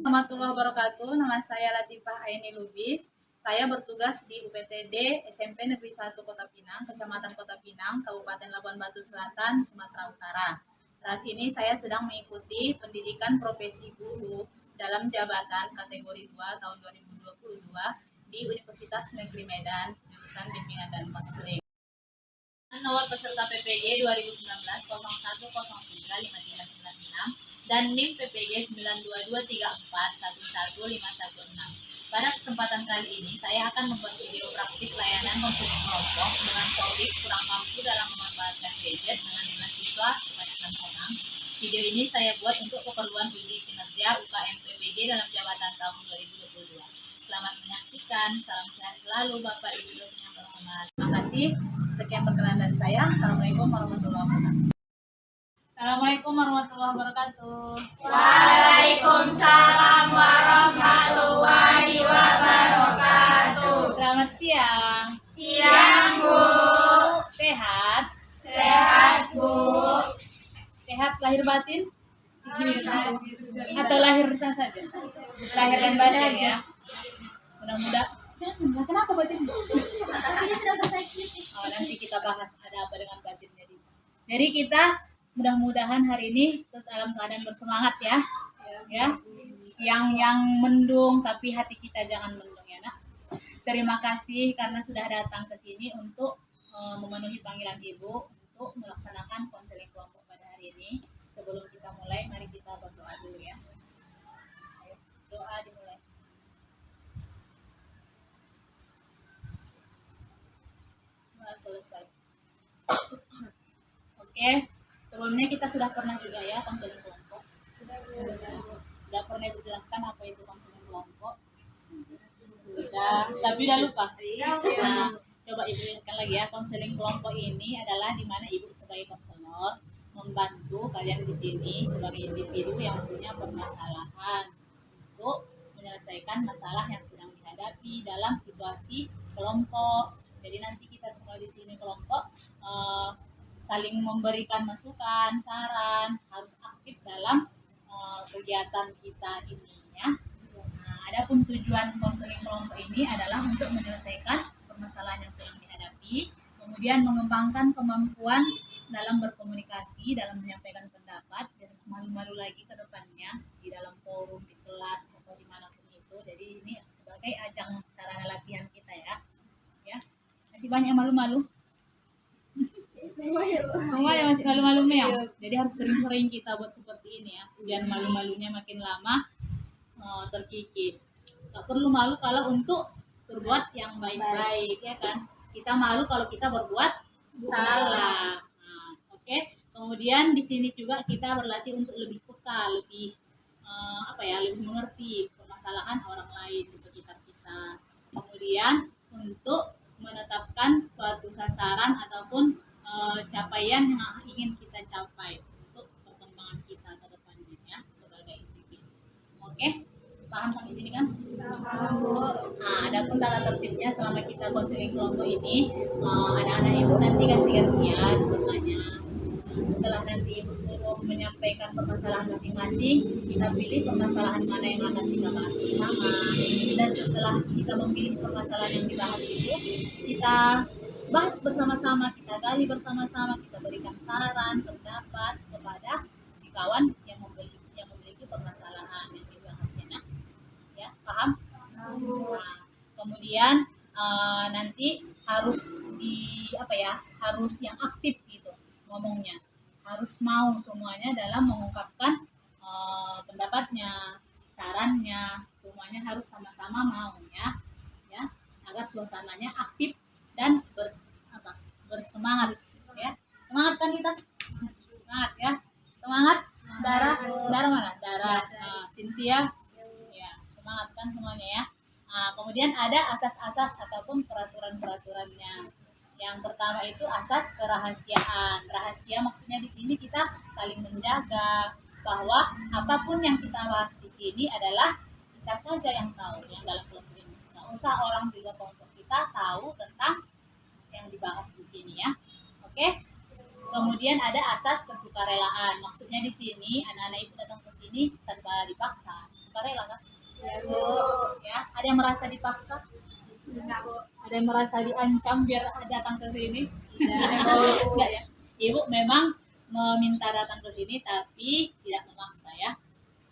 Warahmatullahi wabarakatuh. Nama saya Latifah Aini Lubis. Saya bertugas di UPTD SMP Negeri 1 Kota Pinang, Kecamatan Kota Pinang, Kabupaten Labuan Batu Selatan, Sumatera Utara. Saat ini saya sedang mengikuti pendidikan profesi guru dalam jabatan kategori 2 tahun 2022 di Universitas Negeri Medan, jurusan Bimbingan dan Konseling. Nomor peserta PPG 2019-0103-5396 dan NIM PPG 92234111516. Pada kesempatan kali ini, saya akan membuat video praktik layanan konseling kelompok dengan topik kurang mampu dalam memanfaatkan gadget dengan jumlah siswa sebanyak 6 orang. Video ini saya buat untuk keperluan uji kinerja UKM PPG dalam jabatan tahun 2022. Selamat menyaksikan, salam sehat selalu Bapak Ibu dosen yang terhormat. Terima kasih. Sekian perkenalan dari saya. Assalamualaikum warahmatullahi wabarakatuh. Assalamualaikum warahmatullahi wabarakatuh. Waalaikumsalam warahmatullahi wabarakatuh. Selamat siang. Siang, Bu. Sehat? Sehat, Bu. Sehat lahir batin? Atau lahir saja? Lahir dan batin ya. Mudah-mudahan. Kenapa batin? Oh, nanti kita bahas ada apa dengan batin jadi. Jadi kita mudah-mudahan hari ini dalam keadaan bersemangat ya. Ya. Yang mendung tapi hati kita jangan mendung ya, Nak. Terima kasih karena sudah datang ke sini untuk memenuhi panggilan Ibu untuk melaksanakan konseling kelompok pada hari ini. Sebelum kita mulai, mari kita berdoa dulu ya. Ayo, doa dimulai. Selesai. Oke, sebelumnya kita sudah pernah juga ya konseling kelompok. Sudah pernah dijelaskan apa itu konseling kelompok. Sudah, tapi udah lupa. Nah, coba Ibu ingatkan lagi ya, konseling kelompok ini adalah di mana Ibu sebagai konselor membantu kalian di sini sebagai individu yang punya permasalahan untuk menyelesaikan masalah yang sedang dihadapi dalam situasi kelompok. Jadi nanti kita semua di sini kelompok saling memberikan masukan, saran, harus aktif dalam kegiatan kita ini ya. Nah, adapun tujuan konseling kelompok ini adalah untuk menyelesaikan permasalahan yang sedang dihadapi, kemudian mengembangkan kemampuan dalam berkomunikasi, dalam menyampaikan pendapat, dan malu-malu lagi ke depannya di dalam forum, di kelas atau dimanapun itu. Jadi ini sebagai ajang sarana latihan kita ya. Masih banyak malu-malu. Semua ya masih malu-malu meong. Jadi harus sering-sering kita buat seperti ini ya, biar malu-malunya makin lama terkikis. Tak perlu malu kalau untuk berbuat yang baik-baik ya kan. Kita malu kalau kita berbuat salah. Nah, oke. Kemudian di sini juga kita berlatih untuk lebih peka, lebih lebih mengerti permasalahan orang lain di sekitar kita. Kemudian untuk menetapkan suatu sasaran ataupun capaian yang ingin kita capai untuk perkembangan kita ke depannya ya sebagai individu. Oke, paham sampai sini kan? Paham, Bu. Nah, adapun tata tertibnya selama kita konseling kelompok ini, anak-anak Ibu nanti ganti-gantian bertanya. Setelah nanti Ibu suruh menyampaikan permasalahan masing-masing, kita pilih permasalahan mana yang akan kita bahas bersama. Dan setelah kita memilih permasalahan yang dibahas itu, kita bahas bersama-sama, kita gali bersama-sama, kita berikan saran, pendapat kepada si kawan yang memiliki permasalahan yang dibahasnya. Ya, paham? Nah, kemudian nanti harus harus yang aktif gitu ngomongnya, harus mau semuanya dalam mengungkapkan pendapatnya, sarannya, semuanya harus sama-sama mau ya, agar suasananya aktif dan bersemangat ya. Semangat kan kita? Semangat ya. Semangat. Darah mana? Darah. Cynthia. Ya, semangat kan semuanya ya. Nah, kemudian ada asas-asas ataupun peraturan-peraturannya. Yang pertama itu asas kerahasiaan. Rahasia maksudnya di sini kita saling menjaga bahwa apapun yang kita bahas di sini adalah kita saja yang tahu yang dalam kelompok ini. Nggak usah orang di luar kelompok kita tahu tentang yang dibahas di sini ya. Oke. Kemudian ada asas kesukarelaan. Maksudnya di sini anak-anak Ibu datang ke sini tanpa dipaksa. sukarela kah? Ya, Bu. Ya, ada yang merasa dipaksa? Enggak, Bu. Ada yang merasa diancam biar datang ke sini? Enggak, Bu. Enggak ya. Ibu memang meminta datang ke sini tapi tidak memaksa ya.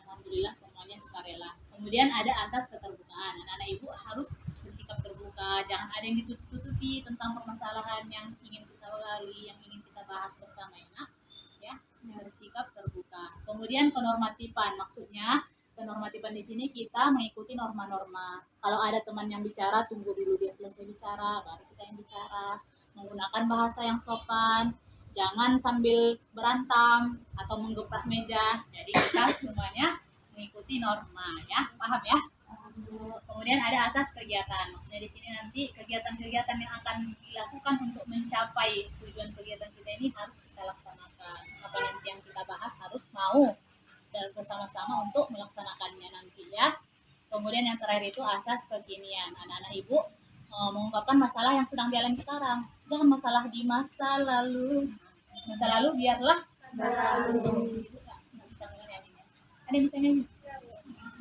Alhamdulillah semuanya sukarela. Kemudian ada asas keterbukaan. Anak-anak ibu harus bersikap terbuka, jangan ada yang ditutup-tutupi tentang permasalahan yang ingin kita gali, yang ingin kita bahas bersama ya. Bersikap terbuka. Kemudian kenormatifan, maksudnya kenormatifan di sini kita mengikuti norma-norma. Kalau ada teman yang bicara, tunggu dulu dia selesai bicara, baru kita yang bicara. Menggunakan bahasa yang sopan, jangan sambil berantam atau menggeprak meja. Jadi kita semuanya mengikuti norma ya, paham ya? Kemudian ada asas kegiatan. Maksudnya di sini nanti kegiatan-kegiatan yang akan dilakukan untuk mencapai tujuan kegiatan kita ini harus kita laksanakan. Apa nanti yang kita bahas harus mau dan bersama-sama untuk melaksanakannya nanti ya. Kemudian yang terakhir itu asas kekinian. Anak-anak ibu mengungkapkan masalah yang sedang dialami sekarang. Jangan masalah di masa lalu. Masa lalu biarlah Selalu. nggak bisa nyanyi. Ada yang bisa nyanyi?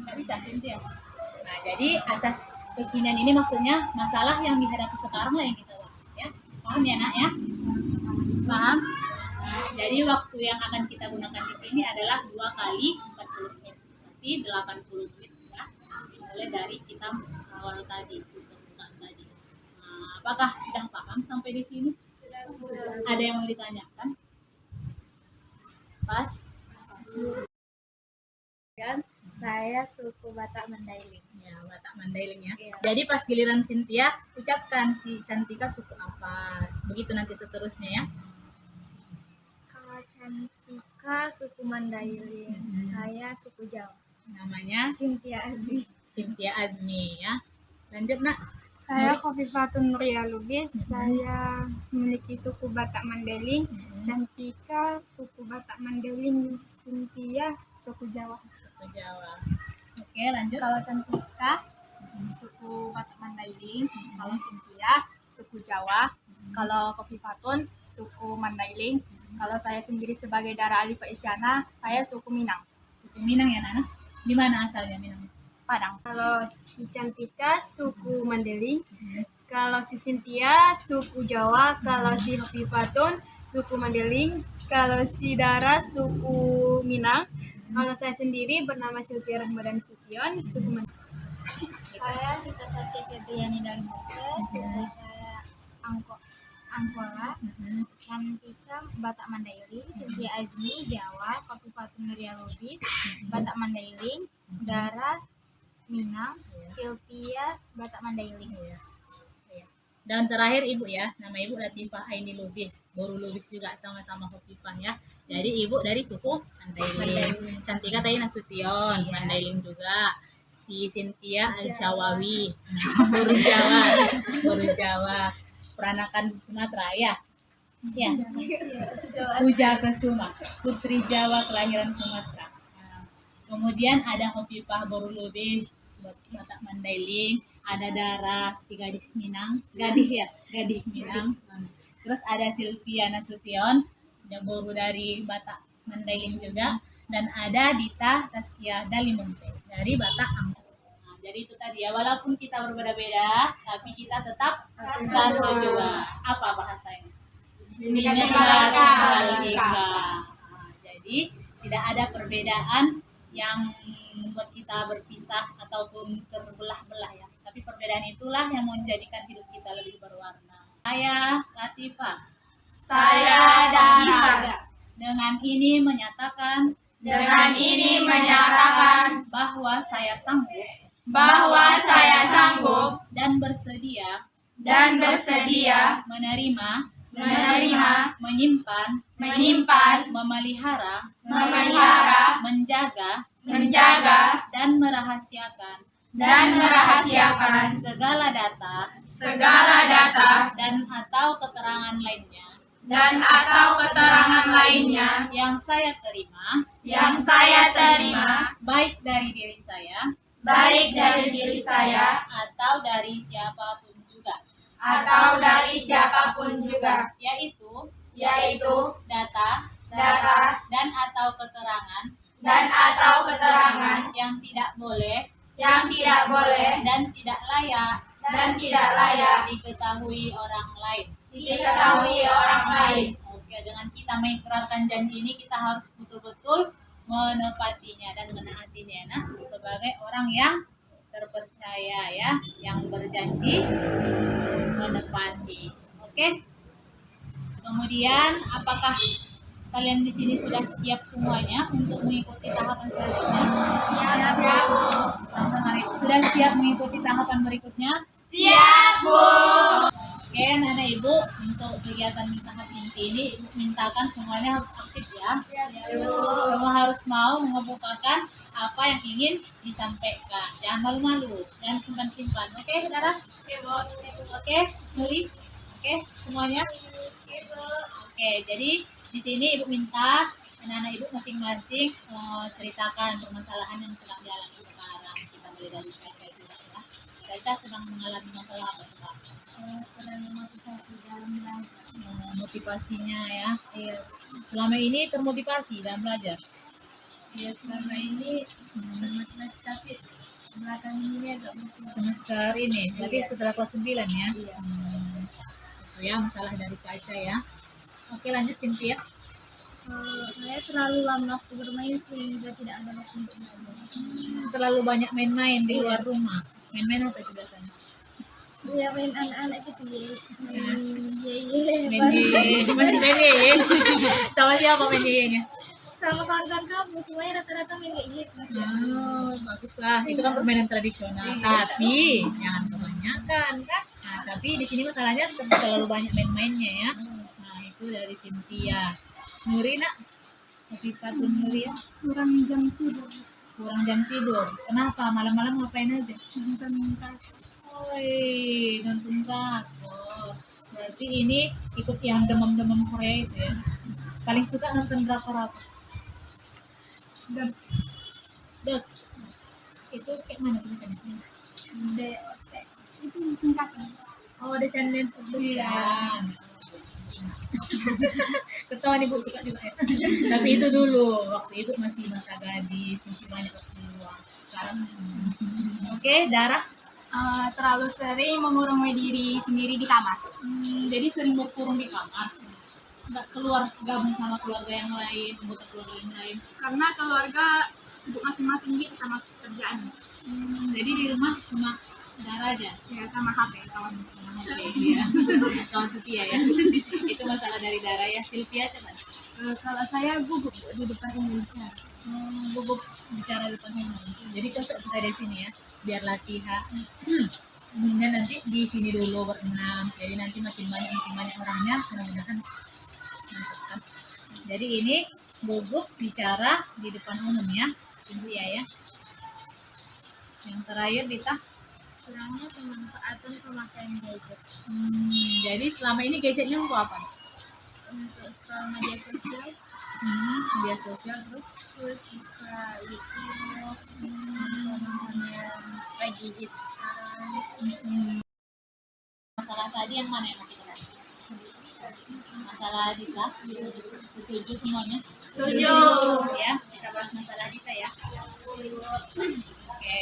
Nggak bisa, gitu ya. Nah, jadi asas kekinian ini maksudnya masalah yang dihadapi sekarang lah yang kita bahas ya. Paham ya, Nak ya? Paham? Nah, jadi waktu yang akan kita gunakan di sini adalah 2 kali 40 menit. Berarti 80 menit ya. Dimulai dari kita awal tadi, pembukaan tadi. Nah, apakah sudah paham sampai di sini? Ada yang mau ditanyakan? Pas? Kan? Saya suku Batak Mandailing. Ya, Batak Mandailing ya. Iya. Jadi pas giliran Cynthia, ucapkan si Cantika suku apa. Begitu nanti seterusnya ya. Kalau Cantika suku Mandailing. Saya suku Jawa. Namanya Cynthia Azmi. Cynthia Azmi ya. Lanjut, Nak. Saya Khofifatun Nuria Lubis. Saya memiliki suku Batak Mandailing. Cantika suku Batak Mandailing. Cynthia suku Jawa. Suku Jawa. Oke, lanjut. Kalau Cantika suku Batak Mandailing. Kalau Cynthia suku Jawa. Kalau Khofifatun suku Mandailing. Kalau saya sendiri sebagai Dara Alifa Isyana, saya suku Minang, Suku Minang ya, Nana. Di mana asalnya Minang? Padang. Kalau si Cantika suku Mandailing. Kalau si Cynthia suku Jawa. Kalau si Khofifatun suku Mandailing. Kalau si Dara suku Minang. Kalau saya sendiri bernama Sylvia Rahmadan Sution, suku Mandailing. Saya Dita Saskia Febriani Dalmukes. Suku saya Angkola. Cantika Batak Mandailing. Cynthia Azmi Jawa. Khofifatun Nuria Lubis Batak Mandailing. Dara Minang. Sylvia Batak Mandailing. Iya. Dan terakhir Ibu ya, nama Ibu Latifah Aini Lubis, Boru Lubis juga sama-sama Khofifah ya. Jadi Ibu dari suku Mandailing. Cantika tadi Nasution, Mandailing juga. Si Cynthia Al-Jawawi, Boru Jawa, Boru Jawa. Peranakan Sumatera ya. Ya. Puja Kesuma, Putri Jawa kelahiran Sumatera. Nah, kemudian ada Khofifah Boru Lubis, Batak Mandailing, ada Dara si gadis Minang, gadis Minang. Terus ada Sylvia Nasution yang Boru dari Batak Mandailing juga, dan ada Dita Saskia Dalimunte dari Batak Angkat. Nah, jadi itu tadi ya, walaupun kita berbeda-beda, tapi kita tetap satu jua. Apa bahasanya? Bineka Tunggal Ika. Nah, jadi tidak ada perbedaan yang membuat kita berpisah ataupun terbelah-belah ya. Tapi perbedaan itulah yang menjadikan hidup kita lebih berwarna. Saya Latifah. Saya Dara. Dengan ini menyatakan bahwa saya sanggup dan bersedia menerima, menyimpan, memelihara, menjaga, dan merahasiakan segala data dan atau keterangan lainnya yang saya terima baik dari diri saya atau dari siapapun juga, yaitu data dan atau keterangan dan atau keterangan yang tidak boleh yang tidak boleh dan tidak layak diketahui orang lain. diketahui orang lain. Oke, dengan kita mengikrarkan janji ini kita harus betul-betul menepatinya dan menaatinya. Nah, sebagai orang yang terpercaya ya, yang berjanji menepati. Oke. Kemudian, apakah kalian di sini sudah siap semuanya untuk mengikuti tahapan selanjutnya? Siap, Bu. Orang dengar itu sudah siap mengikuti tahapan berikutnya? Siap, Bu. Oke, Nenek Ibu, untuk kegiatan tahap inti ini, Ibu mintakan semuanya harus aktif ya. Semua harus mau mengemukakan apa yang ingin disampaikan. Jangan malu-malu, jangan simpan-simpan. Oke, saudara? Oke, Nuri? Oke, semuanya? Oke, jadi di sini Ibu minta anak-anak Ibu masing-masing ceritakan permasalahan yang sedang dialami sekarang. Kita mulai dari Caca juga ya. Caca sedang mengalami masalah apa sekarang? Sedang memotivasi dalam belajar. Motivasinya ya. Iya. Selama ini termotivasi dalam belajar. Ya, selama ini bermotivasi, tapi belakang ini agak motivasi. Semester ini, berarti setelah kelas 9 ya. Iya. Itu ya masalah dari Caca ya. Oke, lanjut Cynthia. Saya terlalu lama waktu bermain sehingga tidak ada waktu untuk belajar. Terlalu banyak main-main di luar rumah. Main-main apa itu biasanya? Ya, main anak-anak gitu ya. Main Main ye, masih main ye. Sama siapa main ye-nya? sama kawan-kawan kamu semuanya rata-rata main kayak gitu. Oh, baguslah. Itu kan permainan tradisional. Tapi jangan kebanyakan kan. Nah, tapi di sini masalahnya terlalu banyak main-mainnya ya. Nah, itu dari Cynthia. Nuri nak? Tapi Fatun Nuri ya. Kurang jam tidur. Kurang jam tidur. Kenapa? Malam-malam ngapain aja? Nonton Woi, nonton drakor. Berarti ini ikut yang demam-demam Korea itu ya. Paling suka nonton drakor apa? Dots. Itu kayak mana tulisannya? DOT. Itu singkatnya. Oh, Descendants of the Sun. Ketahuan ibu suka juga ya. Tapi itu dulu, waktu itu masih masa gadis, masih banyak waktu luang. Sekarang, oke, Darah. Terlalu sering mengurungi diri sendiri di kamar. Jadi sering berkurung di kamar. Nggak keluar gabung sama keluarga yang lain, anggota keluarga yang lain. Karena keluarga sibuk masing-masing gitu sama kerjaan. Jadi di rumah cuma Darah aja. Ya, sama HP kawan. Oke, ya. Kawan setia ya. Itu masalah dari Darah ya. Sylvia coba. Kalau saya gugup di depan Indonesia. Gugup bicara depan umum. Jadi cocok kita di sini ya, biar latihan. Kemudian nanti di sini dulu berenam. Jadi nanti makin banyak orangnya, mudah-mudahan mantap kan. Jadi ini gugup bicara di depan umum ya, Ibu ya. Yang terakhir Dita. Kurangnya pemanfaatan pemakaian gadget. Jadi selama ini gadgetnya untuk apa? Untuk scroll media sosial, Media sosial terus buka YouTube, nonton yang lagi hits sekarang. masalah tadi yang mana yang mau kita bahas? Masalah Dita, setuju semuanya? Setuju. Ya, kita bahas masalah Dita ya. Oke.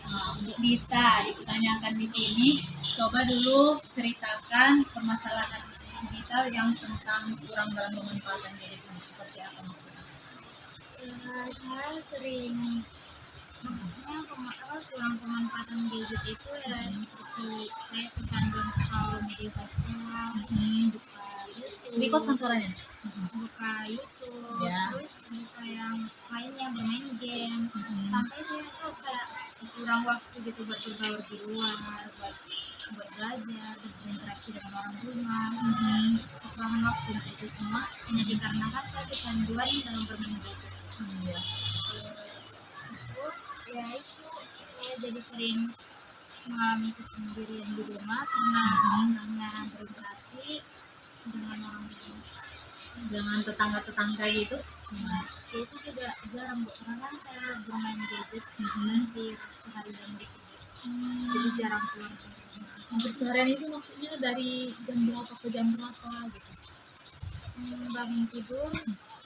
Nah, untuk Dita ditanyakan di sini, coba dulu ceritakan permasalahan Dita yang tentang kurang dalam pemanfaatan gadget ini. Seperti apa maksudnya? Saya sering maksudnya kurang pemanfaatan gadget itu ya seperti saya kecanduan scroll media sosial, buka YouTube, Record kan suaranya? buka YouTube, Ya. terus buka yang lainnya bermain game, sampai saya tuh kayak kurang waktu gitu buat berbaur di luar, buat belajar, berinteraksi dengan orang rumah, kekurangan waktu untuk itu semua hanya dikarenakan saya kecanduan dalam bermain gadget. Iya. Terus ya itu saya jadi sering mengalami kesendirian di rumah karena hanya berinteraksi dengan orang lain. Dengan tetangga-tetangga gitu. Ya, itu juga jarang bu, karena kan saya bermain gadget hampir seharian gitu. Jadi jarang keluar dari rumah. Hampir seharian itu maksudnya dari jam berapa ke jam berapa gitu? Bangun tidur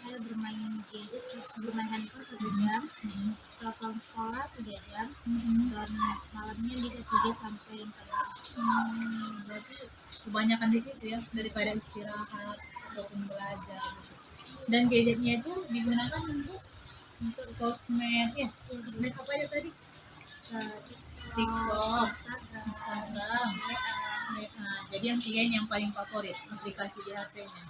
saya bermain gadget, bermain handphone 1 jam, setelah pulang sekolah 3 jam, dan malamnya bisa 3 sampai 4 jam. Berarti kebanyakan di situ ya daripada istirahat ataupun belajar. Dan gadgetnya itu digunakan untuk sosmed ya. Sosmed apa ya tadi? TikTok, Instagram. Nah, jadi yang 3 ini yang paling favorit aplikasi di HP-nya.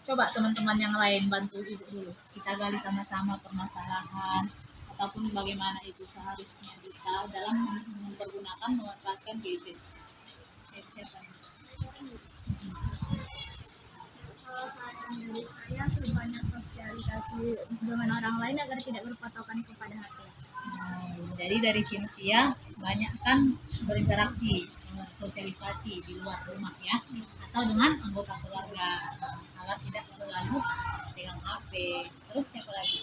Coba teman-teman yang lain bantu ibu dulu. Kita gali sama-sama permasalahan ataupun bagaimana itu seharusnya kita dalam mempergunakan memanfaatkan gadget. Siapa nih? Kalau saran dari saya, perbanyak sosialisasi dengan orang lain agar tidak berpatokan kepada HP. Jadi dari Cynthia banyak kan berinteraksi, sosialisasi di luar rumah ya, atau dengan anggota keluarga agar tidak selalu pegang HP. Terus siapa lagi?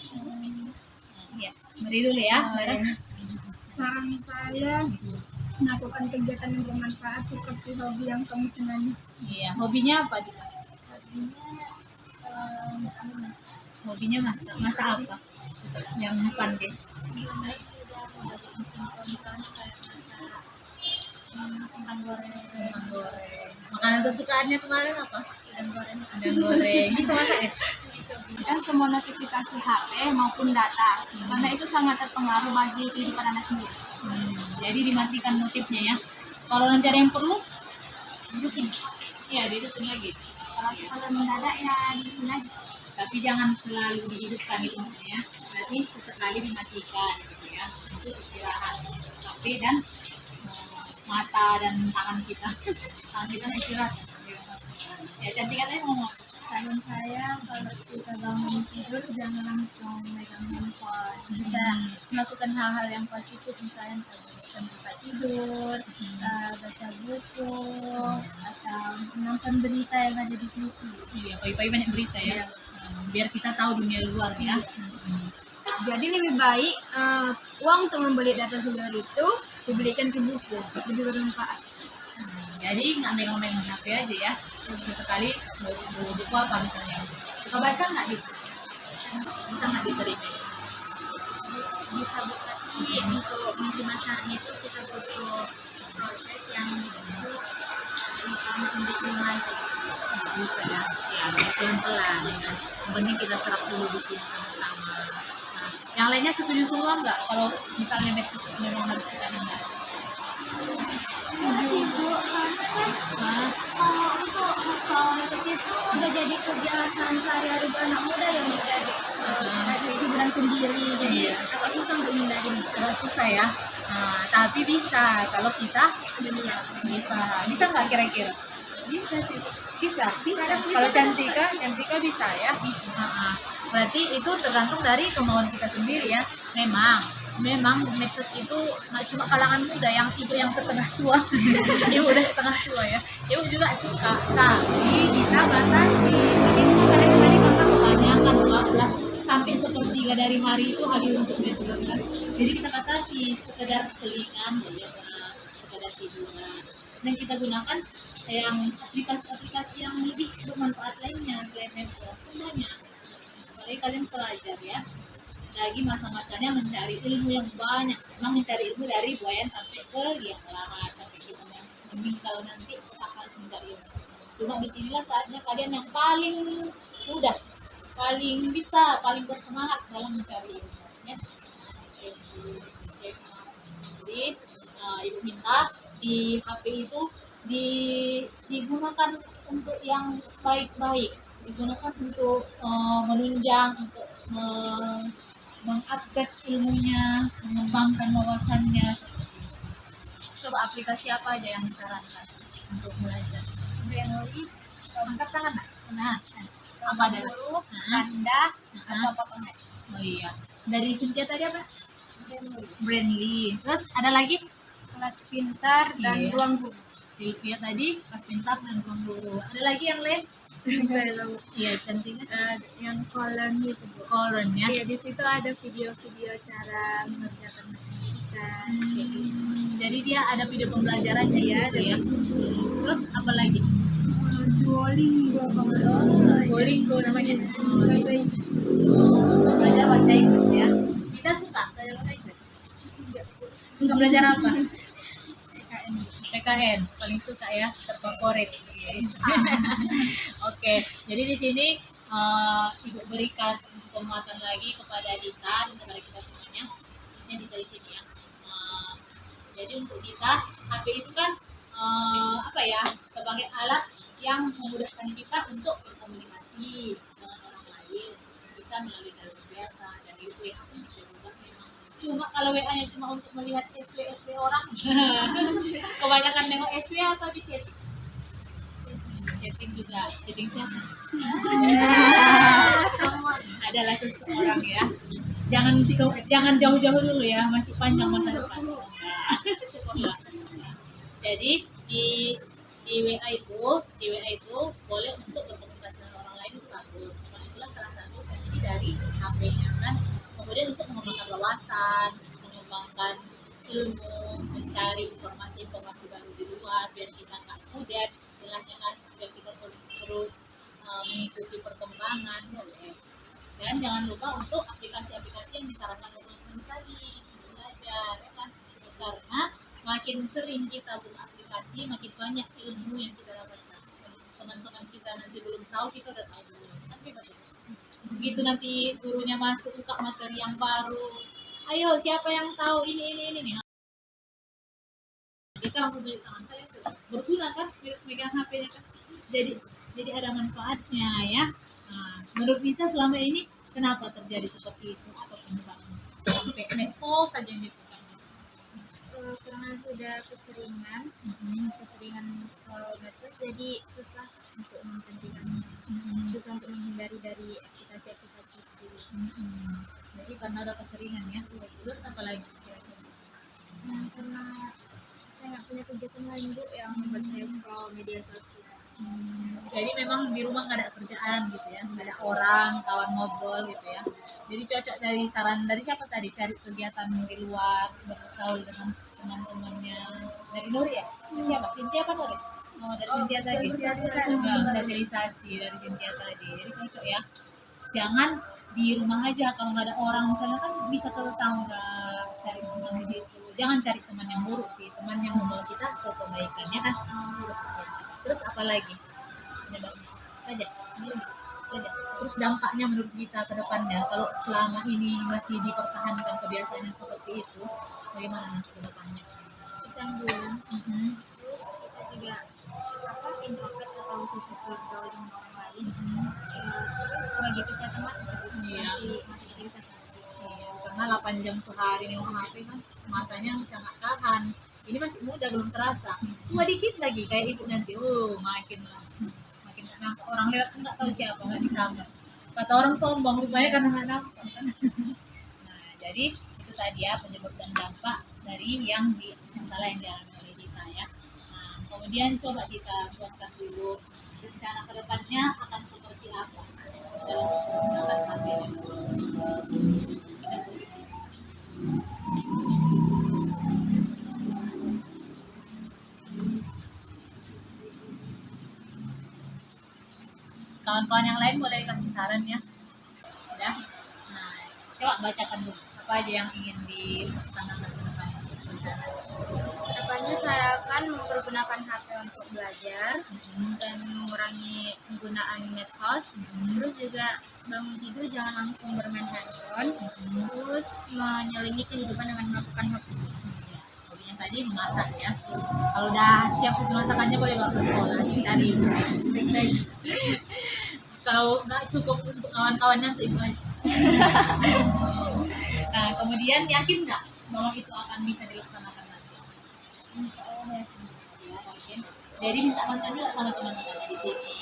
Ya, beri dulu ya. Saran saya melakukan kegiatan yang bermanfaat seperti hobi yang kamu senangi. Iya, hobinya apa juga? Hobinya masak. Masak apa? Yang pandai. Kentang goreng. Kentang goreng. Makanan kesukaannya kemarin apa? Kentang goreng. Bisa masak ya? Dan semua notifikasi HP maupun data, karena itu sangat terpengaruh bagi kehidupan anak sendiri. Jadi dimatikan notifnya ya. Kalau nanti ada yang perlu, hidupin. Iya, dihidupin lagi. Kalau mendadak ya di sini aja. Tapi jangan selalu dihidupkan itu ya. Berarti sesekali dimatikan gitu ya. Untuk istirahat. Tapi dan mata dan tangan kita. Tangan kita istirahat. Ya, cantik katanya ngomong. Saran saya, kalau kita bangun tidur jangan langsung megang handphone. Bisa melakukan hal-hal yang positif, misalnya tempat tidur, baca buku, atau nonton berita yang ada di TV. Iya, pagi-pagi banyak berita ya. Biar kita tahu dunia luar ya. Jadi lebih baik uang untuk membeli data seluler itu dibelikan ke buku, lebih bermanfaat. Jadi nggak megang-megang HP aja ya. Sekali bawa buku apa misalnya. Suka baca nggak gitu? Bisa nggak diterima? Bisa buka sih, untuk menggunakannya itu kita butuh proses yang bisa langsung diterima. Bisa ya. Ya, pelan-pelan ya. Yang penting kita serap dulu bukunya sama-sama. Nah, yang lainnya setuju semua nggak kalau misalnya medsos memang harus kita hindari? Ibu, kalau untuk medsos itu udah jadi kebiasaan sehari-hari anak muda yang menjadi hiburan sendiri, jadi agak susah untuk menghindari. Agak susah ya. Nah, tapi bisa kalau kita bisa nggak kira-kira? Bisa sih. Bisa. Kalau Cantika bisa ya. Berarti itu tergantung dari kemauan kita sendiri ya. Memang medsos itu nggak cuma kalangan muda, yang ibu yang setengah tua, ibu udah setengah tua ya, ibu juga suka, tapi kita batasi. Misalnya tadi kakak menanyakan 12 sampai 1/3 dari hari itu habis untuk medsos kan, jadi kita batasi sekedar selingan, sekedar hiburan, dan kita gunakan yang aplikasi-aplikasi yang lebih bermanfaat lainnya selain medsos banyak. Apalagi kalian pelajar ya. Lagi masa-masanya mencari ilmu yang banyak, memang mencari ilmu dari buayan sampai ke liang lahat sampai kita mending kalau nanti akan mencari ilmu. Cuma disinilah saatnya kalian yang paling mudah, paling bisa, paling bersemangat dalam mencari ilmu ya. Jadi ibu minta di HP itu digunakan untuk yang baik-baik, digunakan untuk menunjang, untuk mengupdate ilmunya, mengembangkan wawasannya. Coba aplikasi apa aja yang disarankan untuk belajar? Brainly, Angkat tangan nak? Nah, apa ada? Anda, atau apa enggak? Oh iya. Dari Cynthia tadi apa? Brainly. Terus ada lagi? Kelas pintar dan Iya. ruang guru. Sylvia tadi kelas pintar dan ruang guru. Ada lagi yang lain? Iya, cantiknya. Yang kolom itu, Bu. Colon ya. Iya, di situ ada video-video cara mengerjakan matematika. Jadi dia ada video pembelajarannya ya, gitu ya. Terus apa lagi? Duolingo, Duolingo namanya. bahasa bahasa Inggris ya. Kita suka belajar bahasa Inggris. Suka belajar apa? PKN paling suka ya, terfavorit. Oke, jadi di sini Ibu berikan penguatan lagi kepada Dita dan kepada kita semuanya. Khususnya Dita di sini ya. Jadi untuk Dita, HP itu kan apa ya, sebagai alat yang memudahkan kita untuk berkomunikasi dengan orang lain, bisa melalui jalur biasa dan itu WA pun bisa juga memang. Cuma kalau WA-nya cuma untuk melihat SW orang, kebanyakan nengok SW atau di chatting? Chatting juga, chatting siapa? Adalah seseorang ya. Jangan jauh-jauh dulu ya, masih panjang masa depan. Sekolah. Jadi di WA itu boleh untuk berkomunikasi dengan orang lain itu bagus. Karena itulah salah satu fungsi dari HP-nya kan. Kemudian untuk mengembangkan wawasan, mengembangkan ilmu, mencari informasi baru di luar biar kita nggak mudah, istilahnya kan, biar kita terus mengikuti perkembangan boleh. Dan jangan lupa untuk aplikasi-aplikasi yang disarankan oleh teman tadi belajar ya kan, karena makin sering kita buka aplikasi makin banyak ilmu yang kita dapatkan. Teman-teman kita nanti belum tahu, kita udah tahu dulu. Tapi begitu nanti gurunya masuk buka materi yang baru, ayo siapa yang tahu ini nih, kita langsung beli tangan saya tuh berguna kan, megang HP-nya kan, jadi ada manfaatnya ya. Nah, menurut kita selama ini kenapa terjadi seperti itu, apa penyebabnya sampai medsos saja yang disebutkan? Karena sudah keseringan scroll medsos, jadi susah untuk menghentikannya, susah untuk menghindari dari aplikasi-aplikasi itu. Jadi karena ada keseringan ya. Terus apa lagi kira-kira? Karena saya nggak punya kegiatan lain Bu yang membuat saya scroll media sosial. Jadi memang di rumah nggak ada kerjaan gitu ya, nggak ada orang kawan ngobrol gitu ya. Jadi cocok dari saran dari siapa tadi, cari kegiatan di luar, bergaul dengan teman-temannya. Dari Nuri ya? Siapa? Cynthia apa Nuri? Oh, dari Cynthia tadi. Sosialisasi dari Cynthia tadi. Jadi cocok ya. Jangan di rumah aja, kalau nggak ada orang misalnya kan bisa ke tetangga, cari teman di situ. Jangan cari teman yang buruk sih, teman yang membawa kita ke kebaikannya kan. Terus apa lagi? Saja. Terus dampaknya menurut kita ke depannya, kalau selama ini masih dipertahankan kebiasaan yang seperti itu, bagaimana nanti ke depannya? Kecanduan. Terus kita juga introvert atau susah bergaul dengan orang lain. Terus bagi kesehatan mata masih bisa Karena 8 jam sehari nih HP kan, matanya bisa nggak tahan. Ini masih muda belum terasa, tua dikit lagi kayak ibu nanti, makin nggak nampak, orang lewat nggak tahu siapa, nggak disangka. Kata orang sombong, rupanya karena nggak nampak kan. Nah, jadi itu tadi ya penyebab dan dampak dari yang masalah yang dialami oleh kita ya. Nah, kemudian coba kita buatkan dulu rencana kedepannya akan seperti apa dalam menggunakan HP ini. Kawan-kawan yang lain boleh kasih saran ya. Nah, coba bacakan dulu apa aja yang ingin dilaksanakan ke depan. Kedepannya saya akan mempergunakan HP untuk belajar dan mengurangi penggunaan medsos. Terus juga bangun tidur jangan langsung bermain handphone. Terus menyelingi kehidupan dengan melakukan hobi. Hobinya tadi memasak ya. Kalau udah siap usaha masakannya boleh bawa ke sekolah dari kalau nggak cukup untuk kawan-kawannya itu aja. Nah, kemudian yakin nggak bahwa itu akan bisa dilaksanakan nanti? Ya, yakin. Jadi minta bantuan juga sama teman-teman di sini,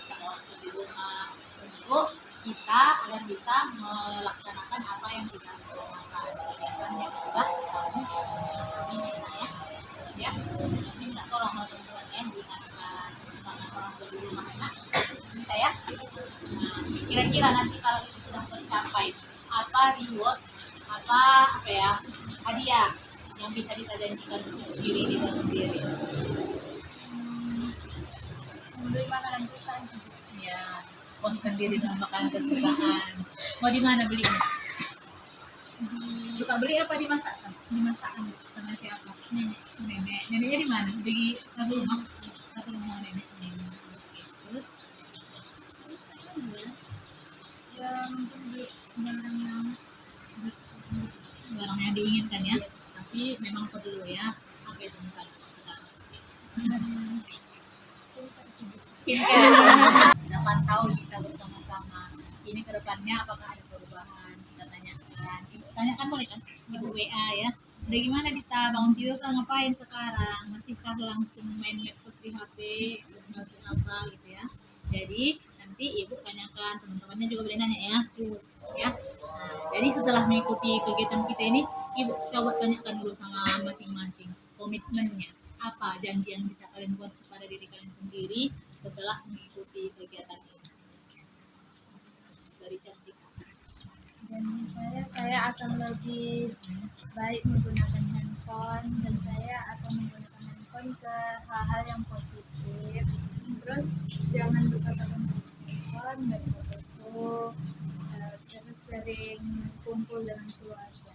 sama orang di rumah, untuk kita agar bisa melaksanakan apa yang kita lakukan. Kegiatan yang sudah kamu ini ya. Ini minta tolong sama teman-teman ya, diingatkan sama orang tua di rumah enak. Bisa ya. Nah, kira-kira nanti kalau itu sudah tercapai, apa reward, apa ya, hadiah yang bisa kita janjikan untuk diri kita sendiri? Membeli makanan kesukaan. Ya, puaskan diri dengan makanan kesukaan. Mau di mana belinya? Suka beli apa dimasakkan? dimasakan sama siapa? Neneknya di mana? Di satu rumah nenek. Oke, terus ya mungkin beli barang yang diinginkan ya, tapi memang perlu ya. Apa itu misalnya sekarang? Skincare. Kita pantau kita bersama-sama. Ini ke depannya apakah ada perubahan? Kita tanyakan boleh kan? Ibu WA ya. Udah gimana Dita? Bangun tidur kan ngapain sekarang? Masihkah langsung main medsos di HP? Terus langsung apa gitu ya? Jadi nanti ibu tanyakan, teman-temannya juga boleh nanya ya. Ya. Nah, jadi setelah mengikuti kegiatan kita ini, ibu coba tanyakan dulu sama masing-masing komitmennya. Apa janji yang bisa kalian buat kepada diri kalian sendiri setelah mengikuti kegiatan ini? Dari cantik. Dan saya akan lebih baik menggunakan handphone dan saya akan menggunakan handphone ke hal-hal yang positif. Terus jangan lupa telepon handphone, berfoto, terus sering kumpul dengan keluarga.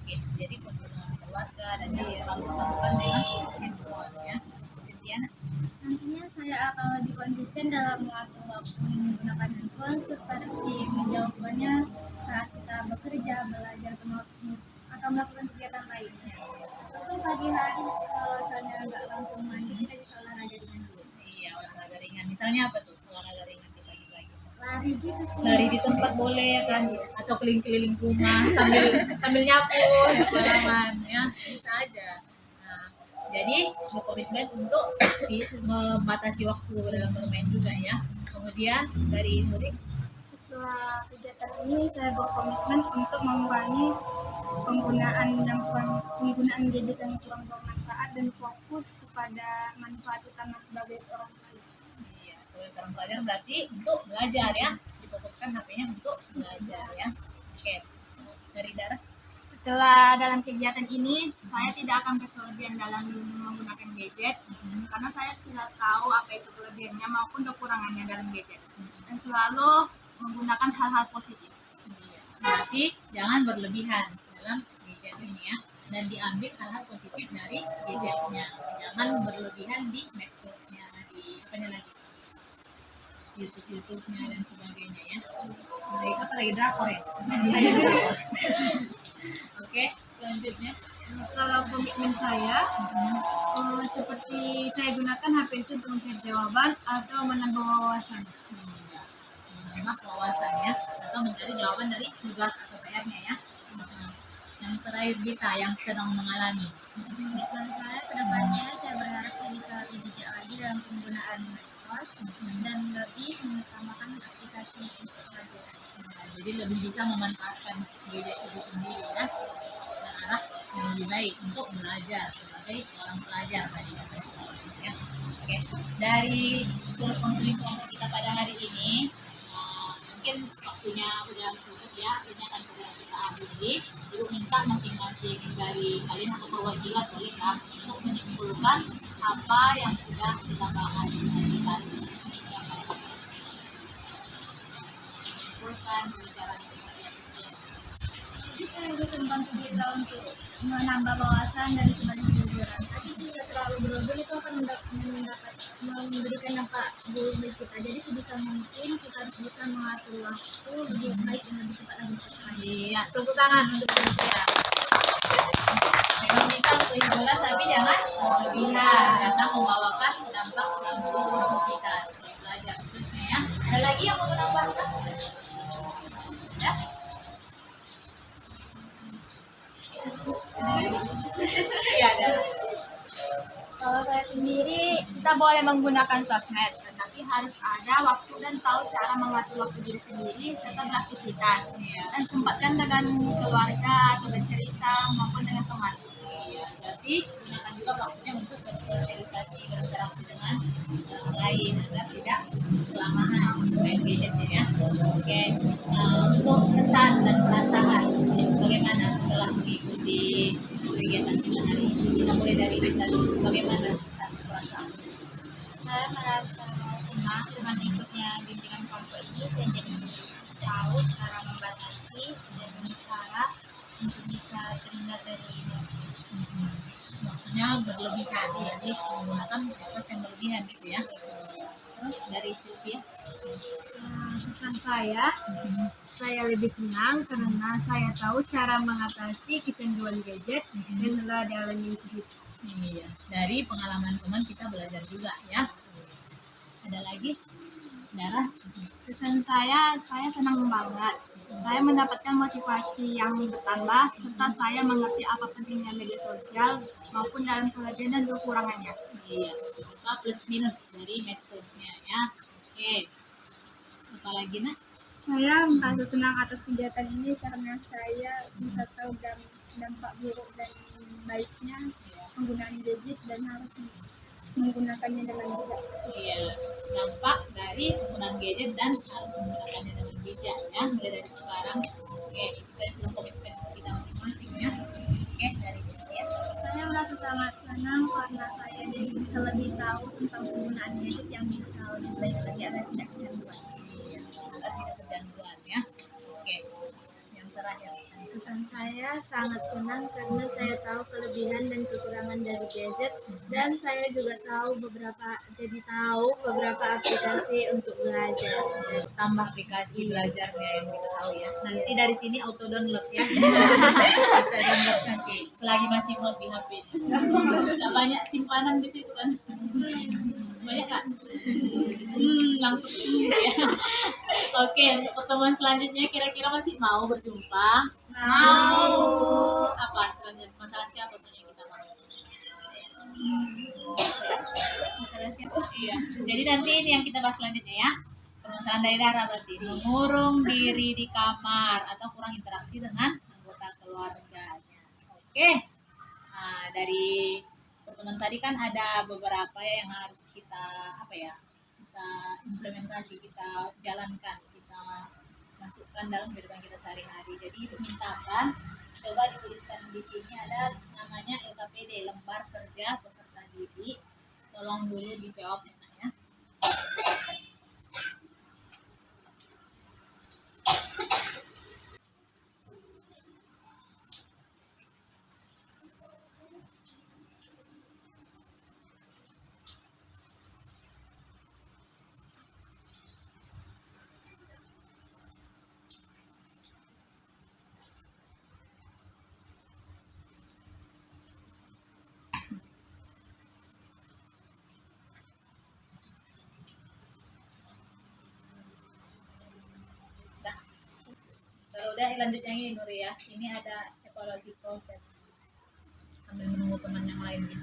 Oke, jadi kumpul dengan keluarga dan jangan terlalu terpaku dengan handphone ya. Cynthia, Nantinya saya akan lebih konsisten dalam mengatur waktu menggunakan handphone seperti menjauhkannya saat kita bekerja, belajar, atau melakukan kegiatan lainnya. Tapi pagi hari kalau misalnya nggak langsung mandi, kita bisa olahraga dengan dulu. iya, olahraga ringan. Misalnya apa tuh olahraga ringan di pagi-pagi? Lari gitu sih. Lari di tempat boleh ya kan, atau keliling-keliling rumah sambil nyapu halaman ya, bisa aja. Nah, jadi berkomitmen untuk membatasi waktu dalam bermain juga ya. Kemudian dari mudik, Setelah kegiatan ini saya berkomitmen untuk mengurangi penggunaan gadget yang kurang bermanfaat dan fokus kepada manfaat utama sebagai seorang pelajar. iya, sebagai seorang pelajar berarti untuk belajar ya, difokuskan HP-nya untuk belajar ya. Oke, dari Dara. Setelah dalam kegiatan ini, saya tidak akan berkelebihan dalam menggunakan gadget karena saya sudah tahu apa itu kelebihannya maupun kekurangannya dalam gadget dan selalu menggunakan hal-hal positif. Berarti jangan berlebihan dalam gadget ini ya, dan diambil hal-hal positif dari gadgetnya. Jangan berlebihan di medsosnya, di apa lagi, YouTube-nya dan sebagainya ya. Baik, apa lagi drakor ya? Oke, selanjutnya. Kalau komitmen saya, seperti saya gunakan HP itu untuk mencari jawaban atau menambah wawasan. Menambah wawasan ya, atau mencari jawaban dari tugas atau PR-nya ya. Yang terakhir Dita yang sedang mengalami. Komitmen saya kedepannya, saya berharap saya bisa lebih bijak lagi dalam penggunaan medsos dan lebih mengutamakan aplikasi untuk pelajaran. Nah, jadi lebih bisa memanfaatkan gadget itu sendiri ya, ke arah yang lebih baik untuk belajar sebagai seorang pelajar tadi ya. Oke, dari konseling kelompok kita pada hari ini, mungkin waktunya udah cukup ya, ini akan segera kita akhiri. Ibu minta masing-masing dari kalian atau perwakilan boleh ya untuk menyimpulkan apa yang sudah kita bahas hari tadi. Menyimpulkan pembicaraan kita ya. Kita itu membantu kita untuk menambah wawasan dan sebagai hiburan. Tapi jika terlalu berlebihan itu akan memberikan dampak buruk bagi kita. Jadi sebisa mungkin kita harus bisa mengatur waktu lebih baik dan lebih cepat lagi. Iya, tepuk tangan untuk Cynthia. Memang bisa untuk hiburan tapi jangan berlebihan karena membawakan dampak yang buruk untuk kita sebagai pelajar khususnya ya. Ada lagi yang mau menambahkan? Ya? Ya ada. Kalau saya sendiri, kita boleh menggunakan sosmed, tetapi harus ada waktu dan tahu cara mengatur waktu diri sendiri serta beraktivitas. Dan sempatkan dengan keluarga atau bercerita maupun dengan teman. Iya, berarti gunakan juga waktunya untuk bersosialisasi, berinteraksi dengan orang lain agar tidak kelamaan main gadgetnya ya. Oke, untuk kesan dan perasaan bagaimana setelah mengikuti kegiatan kita hari ini? Kita mulai dari kita dulu. Bagaimana kesan dan perasaan? Saya merasa senang dengan ikutnya bimbingan kelompok ini. Saya jadi tahu cara membatasi standar dari ini. Maksudnya berlebihan, jadi menggunakan batas yang berlebihan gitu ya. Terus dari Sylvia, Pesan saya lebih senang karena saya tahu cara mengatasi kecanduan gadget dan telah dalamnya sedikit. iya, dari pengalaman teman kita belajar juga ya. Ada lagi, Dara? Pesan saya senang banget. Saya mendapatkan motivasi yang bertambah serta saya mengerti apa pentingnya media sosial maupun dalam kelebihan dan kekurangannya. Iya, apa plus minus dari medsosnya ya. Oke, apalagi nak? Saya merasa senang atas kegiatan ini karena saya bisa tahu dampak buruk dan baiknya penggunaan gadget dan harus menggunakannya dengan bijak. Iya, dampak dari penggunaan gadget dan harus menggunakannya dengan bijak ya, mulai dari sekarang. Oke, kita sudah komitmen kita masing-masing ya. Oke, dari Sylvia. Saya merasa sangat senang karena saya jadi bisa lebih tahu tentang penggunaan gadget yang bisa lebih baik lagi agar tidak kecanduan. Iya, agar tidak kecanduan ya. Oke, yang terakhir. Pesan saya sangat senang karena saya tahu kelebihan dan kekurangan dari gadget dan saya juga tahu beberapa aplikasi untuk belajar. Tambah aplikasi belajarnya yang kita tahu ya. Nanti dari sini auto download ya. Bisa download nanti selagi masih muat di HP. Gak banyak simpanan di situ kan. Banyak kak? Langsung ya. Oke, untuk pertemuan selanjutnya kira-kira masih mau berjumpa? Mau. Apa selanjutnya? Masalah siapa punya kita mau? Masalah siapa? Iya. Jadi nanti ini yang kita bahas selanjutnya ya. Permasalahan dari Dara berarti mengurung diri di kamar atau kurang interaksi dengan anggota keluarganya. Oke. Nah, dari pertemuan tadi kan ada beberapa yang harus kita kita implementasi, kita jalankan, kita masukkan dalam kehidupan kita sehari-hari. Jadi dimintakan coba dituliskan di sini ada namanya LKPD, lembar kerja peserta didik. Tolong dulu dijawab ya. Kalau udah lanjut yang ini Nur ya. Ini ada evaluasi proses sambil menunggu teman yang lainnya.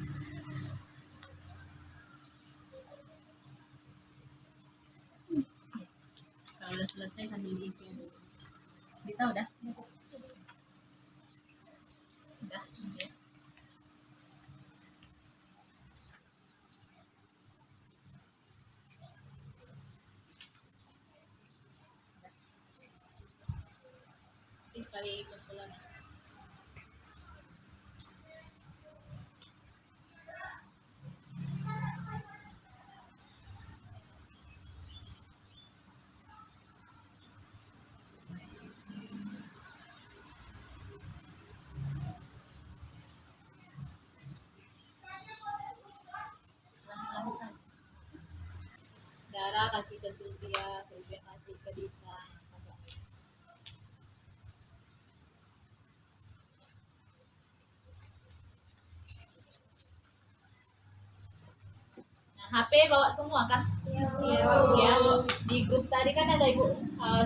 Kalau udah selesai sambil diisi dulu. Dita udah? Udah. Ya. Sekali kumpulan. Dara kasih ke Sylvia, Sylvia kasih ke Dita. HP bawa semua kan? Iya. Ya. Di grup tadi kan ada ibu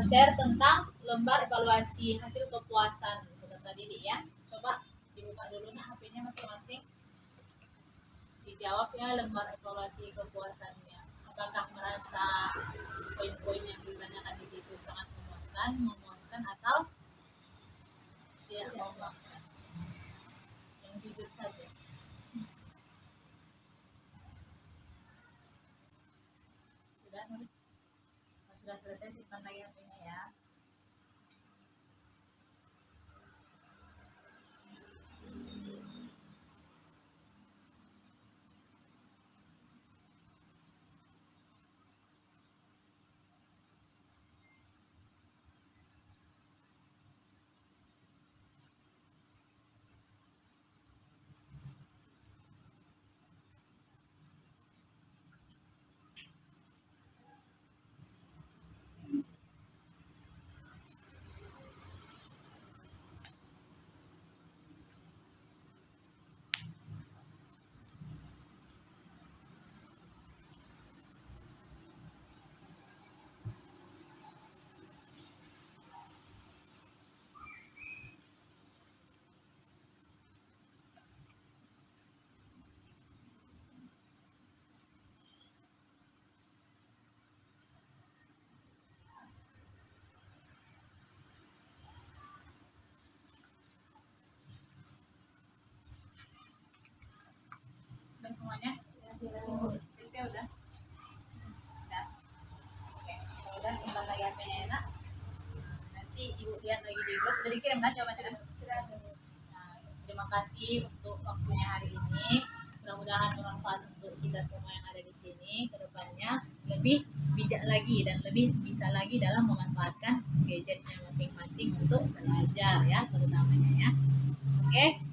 share tentang lembar evaluasi hasil kepuasan peserta didik ya. Coba dibuka dulu nah HP-nya masing-masing. Dijawab ya lembar evaluasi kepuasannya. Apakah merasa poin-poin yang ditanyakan di situ sangat memuaskan atau tidak memuaskan? Yang jujur saja. Sudah selesai, simpan lagi HP-nya ya. semuanya? Silvia udah? Udah. Oke, kalau udah simpan lagi HP-nya ya, Nak. Nanti Ibu lihat lagi di grup. Udah dikirim kan jawabannya? Nah, terima kasih untuk waktunya hari ini. Mudah-mudahan bermanfaat untuk kita semua yang ada di sini. Kedepannya lebih bijak lagi dan lebih bisa lagi dalam memanfaatkan gadgetnya masing-masing untuk belajar ya, terutamanya ya. Oke?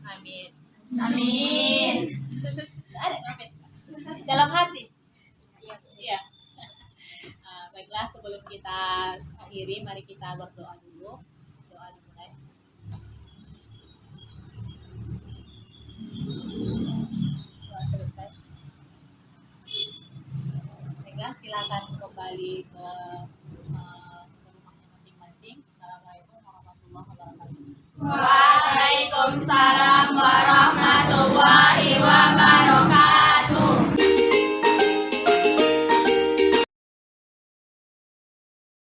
Amin. Amin. Ada amin. Dalam hati. Iya. Baiklah, sebelum kita akhiri, mari kita berdoa dulu. Doa dimulai. Doa selesai. Baiklah, silakan kembali ke rumahnya masing-masing. Assalamualaikum warahmatullahi wabarakatuh. Waalaikumsalam warahmatullahi wabarakatuh.